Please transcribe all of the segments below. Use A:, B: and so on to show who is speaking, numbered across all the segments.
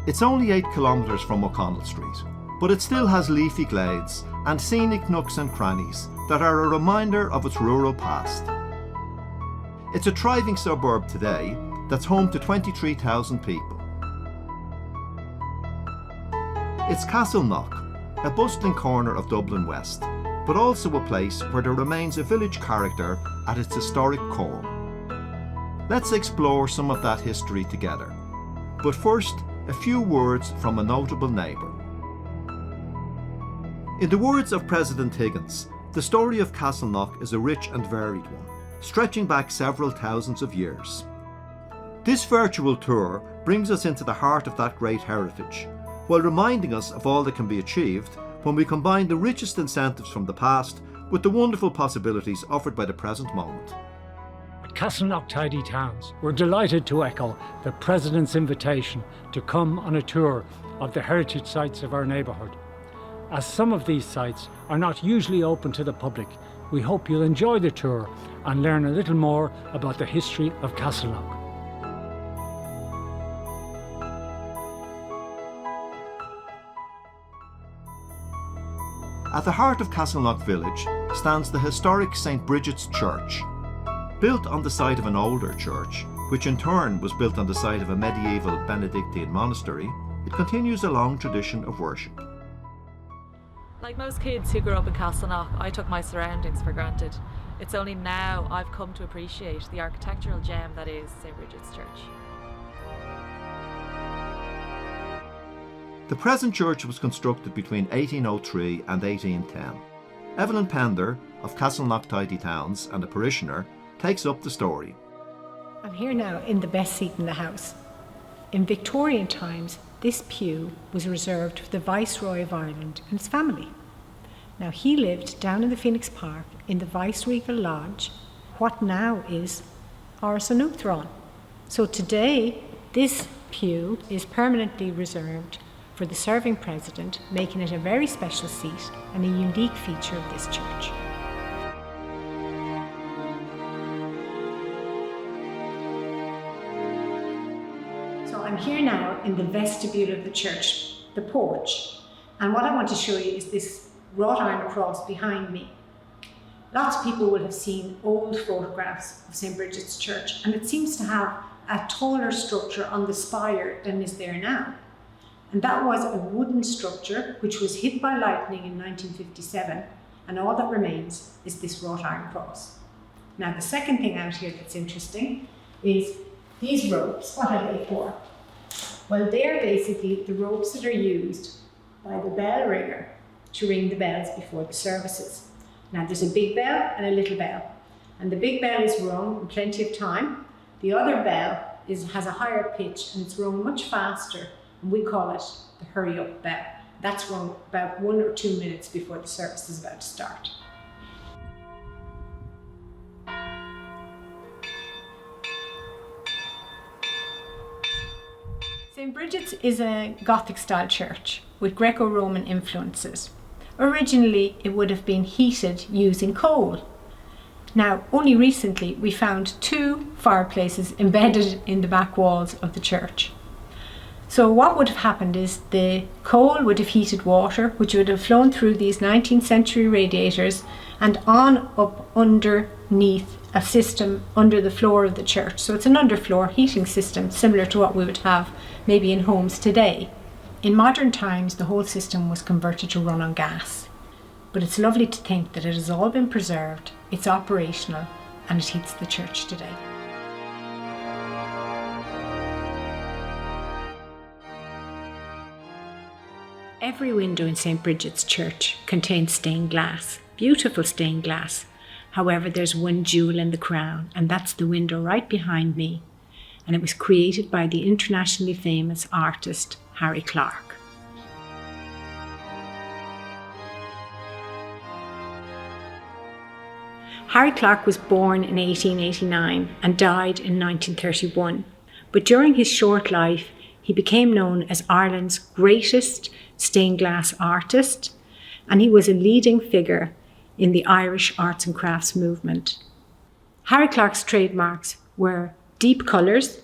A: It's only 8 kilometres from O'Connell Street, but it still has leafy glades and scenic nooks and crannies that are a reminder of its rural past. It's a thriving suburb today that's home to 23,000 people. It's Castleknock, a bustling corner of Dublin West, but also a place where there remains a village character at its historic core. Let's explore some of that history together. But first, a few words from a notable neighbour. In the words of President Higgins, the story of Castleknock is a rich and varied one, stretching back several thousands of years. This virtual tour brings us into the heart of that great heritage, while reminding us of all that can be achieved when we combine the richest incentives from the past with the wonderful possibilities offered by the present moment.
B: At Castleknock Tidy Towns, we're delighted to echo the President's invitation to come on a tour of the heritage sites of our neighbourhood. As some of these sites are not usually open to the public, we hope you'll enjoy the tour and learn a little more about the history of Castleknock.
A: At the heart of Castleknock village stands the historic St. Bridgets Church. Built on the site of an older church, which in turn was built on the site of a medieval Benedictine monastery, it continues a long tradition of worship.
C: Like most kids who grew up in Castleknock, I took my surroundings for granted. It's only now I've come to appreciate the architectural gem that is St. Bridget's Church.
A: The present church was constructed between 1803 and 1810. Evelyn Pender of Castleknock Tidy Towns and a parishioner takes up the story.
D: I'm here now in the best seat in the house. In Victorian times, this pew was reserved for the Viceroy of Ireland and his family. Now he lived down in the Phoenix Park in the Viceregal Lodge, what now is Áras-an-Uachtaráin. So today, this pew is permanently reserved for the serving president, making it a very special seat and a unique feature of this church. So I'm here now in the vestibule of the church, the porch, and what I want to show you is this wrought iron cross behind me. Lots of people will have seen old photographs of St. Bridget's Church, and it seems to have a taller structure on the spire than is there now. And that was a wooden structure which was hit by lightning in 1957, and all that remains is this wrought iron cross. Now the second thing out here that's interesting is these ropes. What are they for? Well, they're basically the ropes that are used by the bell ringer to ring the bells before the services. Now there's a big bell and a little bell, and the big bell is rung in plenty of time. The other bell has a higher pitch and it's rung much faster, and we call it the hurry up bell. That's rung about 1 or 2 minutes before the service is about to start. St. Bridget's is a Gothic style church with Greco-Roman influences. Originally, it would have been heated using coal. Now, only recently we found 2 fireplaces embedded in the back walls of the church. So what would have happened is the coal would have heated water, which would have flown through these 19th century radiators and on up underneath a system under the floor of the church. So it's an underfloor heating system similar to what we would have maybe in homes today. In modern times, the whole system was converted to run on gas. But it's lovely to think that it has all been preserved, it's operational, and it heats the church today. Every window in St. Bridget's Church contains stained glass, beautiful stained glass. However, there's one jewel in the crown, and that's the window right behind me. And it was created by the internationally famous artist Harry Clarke. Harry Clarke was born in 1889 and died in 1931, but during his short life he became known as Ireland's greatest stained glass artist, and he was a leading figure in the Irish arts and crafts movement. Harry Clarke's trademarks were deep colours,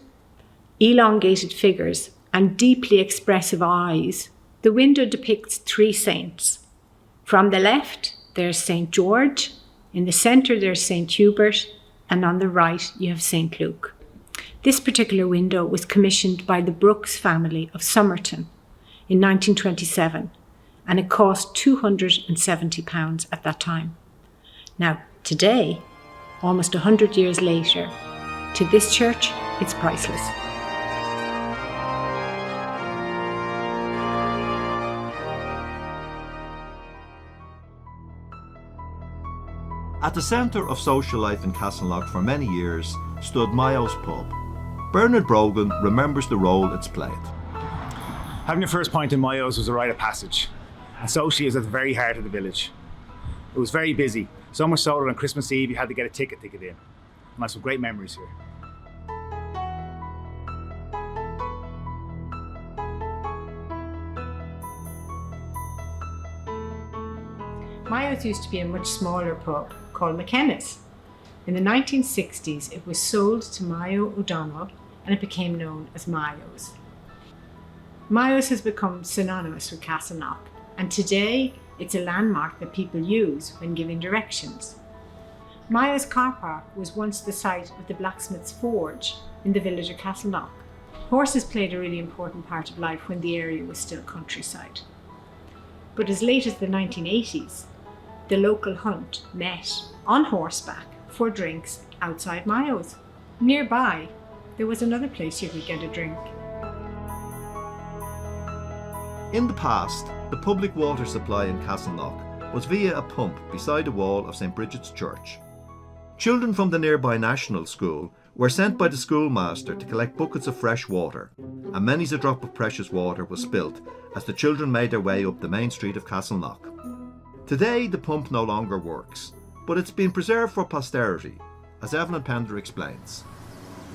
D: elongated figures, and deeply expressive eyes, the window depicts 3 saints. From the left, there's St. George, in the centre there's St. Hubert, and on the right you have St. Luke. This particular window was commissioned by the Brooks family of Somerton in 1927, and it cost £270 at that time. Now, today, almost 100 years later, to this church, it's priceless.
A: At the centre of social life in Castleknock for many years stood Mayo's pub. Bernard Brogan remembers the role it's played.
E: Having your first pint in Mayo's was a rite of passage, and socially is at the very heart of the village. It was very busy, so much so that on Christmas Eve you had to get a ticket to get in. And I have some great memories here.
D: Mayo's used to be a much smaller pub called McKenna's. In the 1960s, it was sold to Mayo O'Donnell and it became known as Mayo's. Mayo's has become synonymous with Castleknock, and today it's a landmark that people use when giving directions. Mayo's car park was once the site of the blacksmith's forge in the village of Castleknock. Horses played a really important part of life when the area was still countryside. But as late as the 1980s, the local hunt met on horseback for drinks outside Mayo's. Nearby, there was another place you could get a drink.
A: In the past, the public water supply in Castleknock was via a pump beside the wall of St. Bridgets Church. Children from the nearby national school were sent by the schoolmaster to collect buckets of fresh water, and many's a drop of precious water was spilt as the children made their way up the main street of Castleknock. Today the pump no longer works, but it's been preserved for posterity, as Evelyn Pender explains.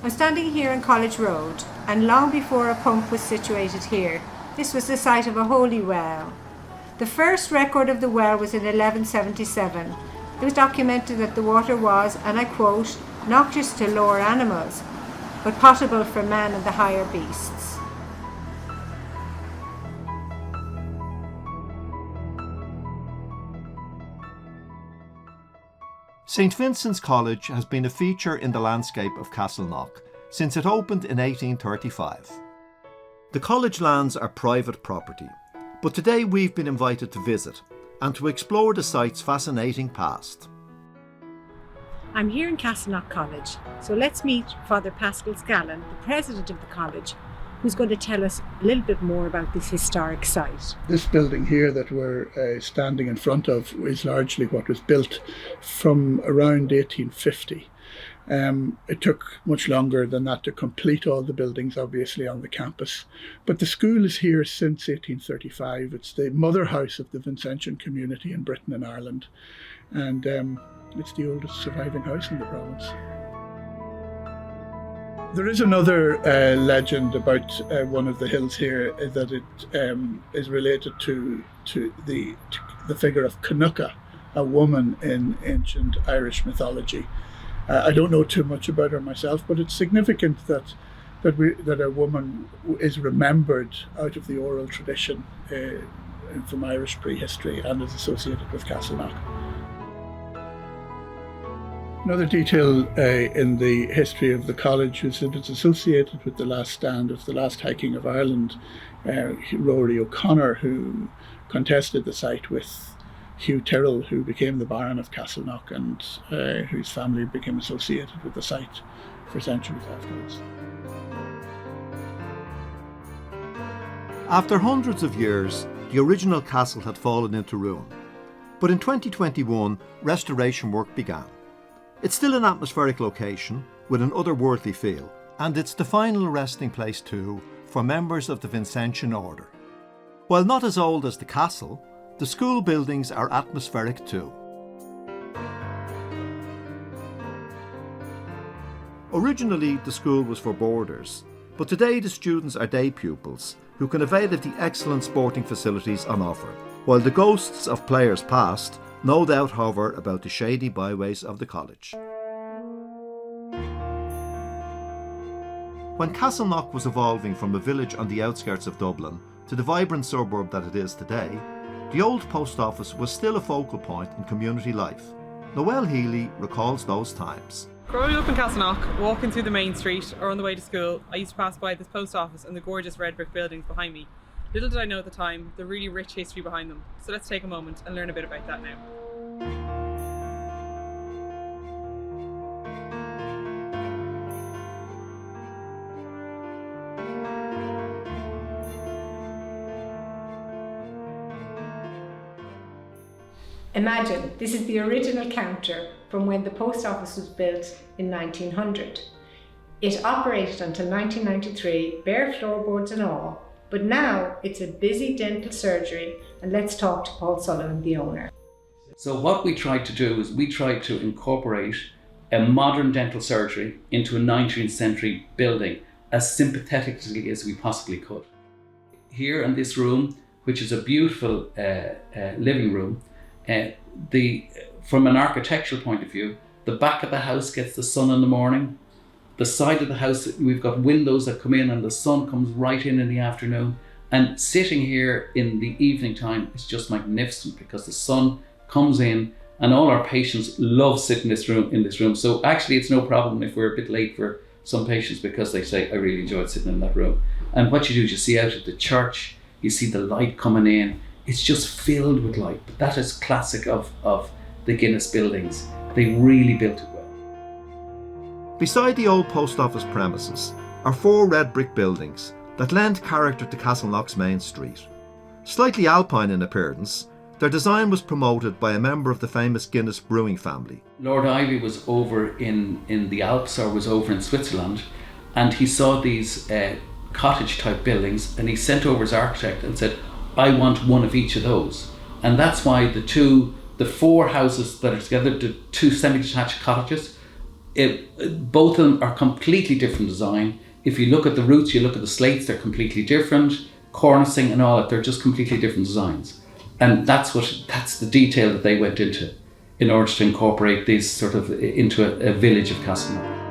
D: I'm standing here on College Road, and long before a pump was situated here, this was the site of a holy well. The first record of the well was in 1177. It was documented that the water was, and I quote, noxious to lower animals, but potable for man and the higher beasts.
A: St. Vincent's College has been a feature in the landscape of Castleknock since it opened in 1835. The college lands are private property, but today we've been invited to visit and to explore the site's fascinating past.
D: I'm here in Castleknock College, so let's meet Father Paschal Scallon, the president of the college, who's going to tell us a little bit more about this historic site.
F: This building here that we're standing in front of is largely what was built from around 1850. It took much longer than that to complete all the buildings, obviously, on the campus. But the school is here since 1835. It's the mother house of the Vincentian community in Britain and Ireland. And it's the oldest surviving house in the province. There is another legend about one of the hills here that it is related to the figure of Canucka, a woman in ancient Irish mythology. I don't know too much about her myself, but it's significant that a woman is remembered out of the oral tradition from Irish prehistory and is associated with Castleknock. Another detail in the history of the college is that it's associated with the last stand of the last hiking of Ireland, Rory O'Conor, who contested the site with Hugh Tyrrell, who became the Baron of Castleknock and whose family became associated with the site for centuries afterwards.
A: After hundreds of years, the original castle had fallen into ruin. But in 2021, restoration work began. It's still an atmospheric location with an otherworldly feel, and it's the final resting place too for members of the Vincentian order. While not as old as the castle, the school buildings are atmospheric too. Originally, the school was for boarders, but today the students are day pupils who can avail of the excellent sporting facilities on offer, while the ghosts of players past no doubt hover about the shady byways of the college. When Castleknock was evolving from a village on the outskirts of Dublin to the vibrant suburb that it is today, the old post office was still a focal point in community life. Noëlle Healy recalls those times.
G: Growing up in Castleknock, walking through the main street or on the way to school, I used to pass by this post office and the gorgeous red brick buildings behind me. Little did I know at the time the really rich history behind them. So let's take a moment and learn a bit about that now.
D: Imagine, this is the original counter from when the post office was built in 1900. It operated until 1993, bare floorboards and all, but now it's a busy dental surgery, and let's talk to Paul Sullivan, the owner.
H: So what we tried to do is we tried to incorporate a modern dental surgery into a 19th century building as sympathetically as we possibly could. Here in this room, which is a beautiful living room, from an architectural point of view, the back of the house gets the sun in the morning. The side of the house, we've got windows that come in and the sun comes right in the afternoon. And sitting here in the evening time is just magnificent because the sun comes in and all our patients love sitting in this room. So actually it's no problem if we're a bit late for some patients because they say, I really enjoyed sitting in that room. And what you do is you see out at the church, you see the light coming in. It's just filled with light. But that is classic of the Guinness buildings. They really built it well.
A: Beside the old post office premises are 4 red brick buildings that lend character to Castleknock's main street. Slightly alpine in appearance, their design was promoted by a member of the famous Guinness brewing family.
H: Lord Ivy was over in the Alps or was over in Switzerland, and he saw these cottage type buildings, and he sent over his architect and said, I want one of each of those. And that's why the 4 houses that are together, the 2 semi-detached cottages, both of them are completely different design. If you look at the roofs, you look at the slates, they're completely different. Cornicing and all that, they're just completely different designs. And that's the detail that they went into in order to incorporate these sort of into a village of Castleknock.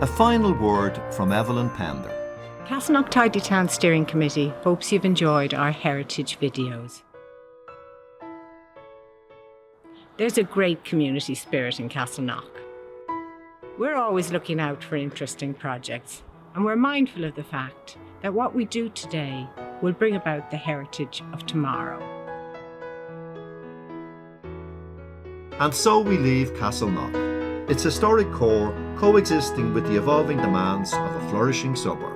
A: A final word from Evelyn Pender.
D: Castleknock Tidy Town Steering Committee hopes you've enjoyed our heritage videos. There's a great community spirit in Castleknock. We're always looking out for interesting projects, and we're mindful of the fact that what we do today will bring about the heritage of tomorrow.
A: And so we leave Castleknock, its historic core coexisting with the evolving demands of a flourishing suburb.